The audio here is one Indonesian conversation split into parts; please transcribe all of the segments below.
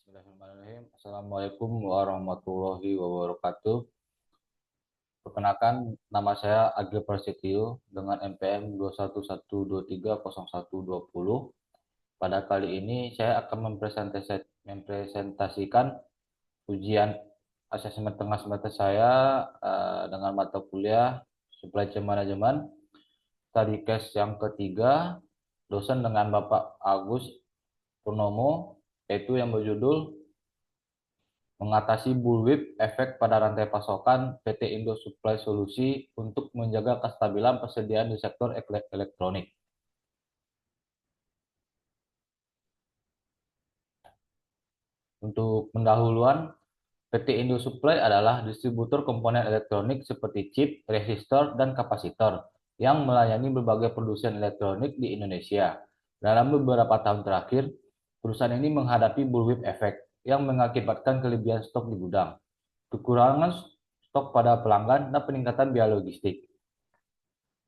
Bismillahirrahmanirrahim. Assalamualaikum warahmatullahi wabarakatuh. Perkenalkan, nama saya Agil Prasetyo dengan NPM 211230120. Pada kali ini saya akan mempresentasikan ujian asesmen tengah semester saya dengan mata kuliah Supply Chain Management, study case yang ketiga, dosen dengan Bapak Agus Purnomo, yaitu yang berjudul mengatasi bullwhip efek pada rantai pasokan PT Indo Supply Solusi untuk menjaga kestabilan persediaan di sektor elektronik. Untuk pendahuluan, PT Indo Supply adalah distributor komponen elektronik seperti chip, resistor, dan kapasitor yang melayani berbagai produsen elektronik di Indonesia. Dalam beberapa tahun terakhir, perusahaan ini menghadapi bullwhip effect yang mengakibatkan kelebihan stok di gudang, kekurangan stok pada pelanggan, dan peningkatan biaya logistik.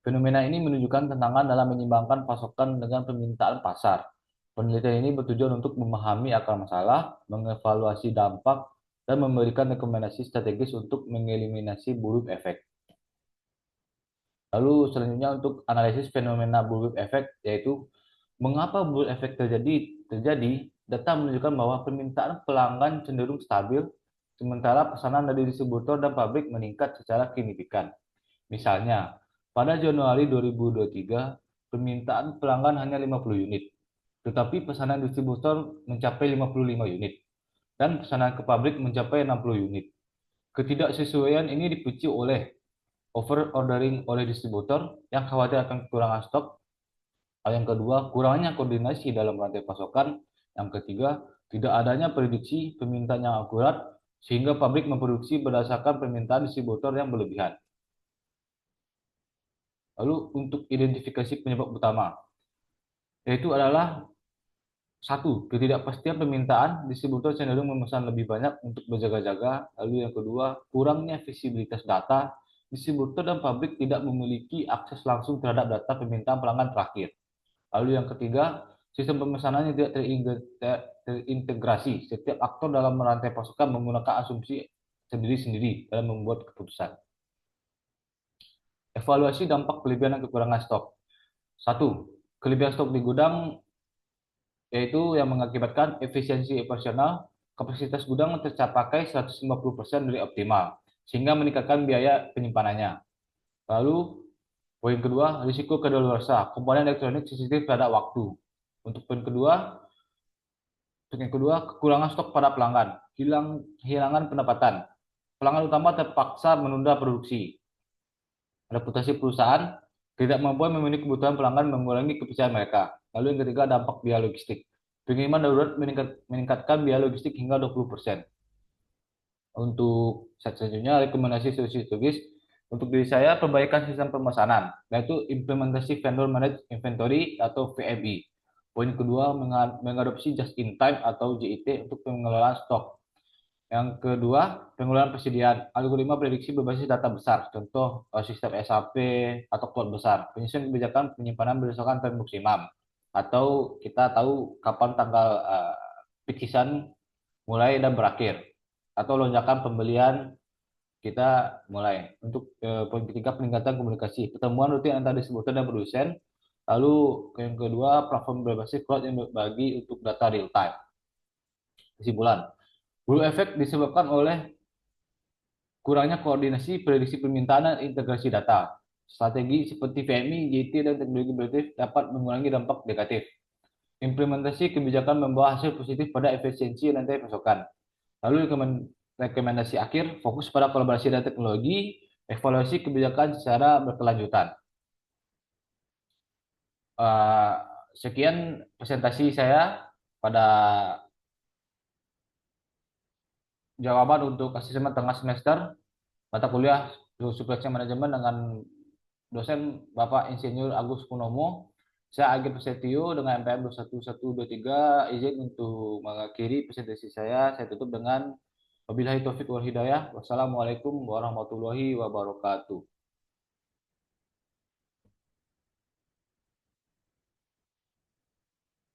Fenomena ini menunjukkan tantangan dalam menyeimbangkan pasokan dengan permintaan pasar. Penelitian ini bertujuan untuk memahami akar masalah, mengevaluasi dampak, dan memberikan rekomendasi strategis untuk mengeliminasi bullwhip effect. Lalu selanjutnya untuk analisis fenomena bullwhip effect, yaitu mengapa bullwhip effect terjadi. Data menunjukkan bahwa permintaan pelanggan cenderung stabil, sementara pesanan dari distributor dan pabrik meningkat secara signifikan. Misalnya, pada Januari 2023, permintaan pelanggan hanya 50 unit, tetapi pesanan distributor mencapai 55 unit, dan pesanan ke pabrik mencapai 60 unit. Ketidaksesuaian ini dipicu oleh over-ordering oleh distributor yang khawatir akan kekurangan stok. Yang kedua, kurangnya koordinasi dalam rantai pasokan. Yang ketiga, tidak adanya prediksi permintaan yang akurat, sehingga pabrik memproduksi berdasarkan permintaan distributor yang berlebihan. Lalu untuk identifikasi penyebab utama, yaitu adalah satu, ketidakpastian permintaan, distributor cenderung memesan lebih banyak untuk berjaga-jaga. Lalu yang kedua, kurangnya visibilitas data, distributor dan pabrik tidak memiliki akses langsung terhadap data permintaan pelanggan terakhir. Lalu yang ketiga, sistem pemesanan yang tidak terintegrasi. Setiap aktor dalam rantai pasokan menggunakan asumsi sendiri-sendiri dalam membuat keputusan. Evaluasi dampak kelebihan dan kekurangan stok. Satu, kelebihan stok di gudang yaitu yang mengakibatkan efisiensi operasional, kapasitas gudang tercapai 150% dari optimal, sehingga meningkatkan biaya penyimpanannya. Lalu, poin kedua, risiko kadaluarsa, komponen elektronik sensitif terhadap waktu. Untuk poin kedua, kekurangan stok pada pelanggan, kehilangan pendapatan. Pelanggan utama terpaksa menunda produksi. Reputasi perusahaan tidak mampu memenuhi kebutuhan pelanggan mengurangi kepercayaan mereka. Lalu yang ketiga, dampak biaya logistik. Pengiriman darurat meningkatkan biaya logistik hingga 20%. Untuk selanjutnya, rekomendasi solusi strategis. Untuk diri saya, perbaikan sistem pemesanan, yaitu implementasi vendor managed inventory atau VMI. Poin kedua, mengadopsi just in time atau JIT untuk pengelolaan stok. Yang kedua, pengelolaan persediaan. Algoritma prediksi berbasis data besar, contoh sistem SAP atau cloud besar. Penyusunan kebijakan penyimpanan berdasarkan time maksimum. Atau kita tahu kapan tanggal peak season mulai dan berakhir. Atau lonjakan pembelian kita mulai. Untuk poin ketiga, peningkatan komunikasi. Pertemuan rutin antara distributor dan produsen. Lalu yang kedua, platform berbasis cloud yang berbagi untuk data real time. Kesimpulan, blue effect disebabkan oleh kurangnya koordinasi, prediksi permintaan, dan integrasi data. Strategi seperti VMI, JT, dan teknologi prediktif dapat mengurangi dampak negatif. Implementasi kebijakan membawa hasil positif pada efisiensi rantai pasokan. Lalu rekomendasi akhir, fokus pada kolaborasi dan teknologi, evaluasi kebijakan secara berkelanjutan. Uh, Sekian presentasi saya pada jawaban untuk asesmen tengah semester mata kuliah Supply Chain Management dengan dosen Bapak Insinyur Agus Purnomo. Saya Agil Prasetyo dengan MPM 21123 izin untuk mengakhiri presentasi saya. Saya tutup dengan wabillahi taufiq wal hidayah. Wassalamualaikum warahmatullahi wabarakatuh.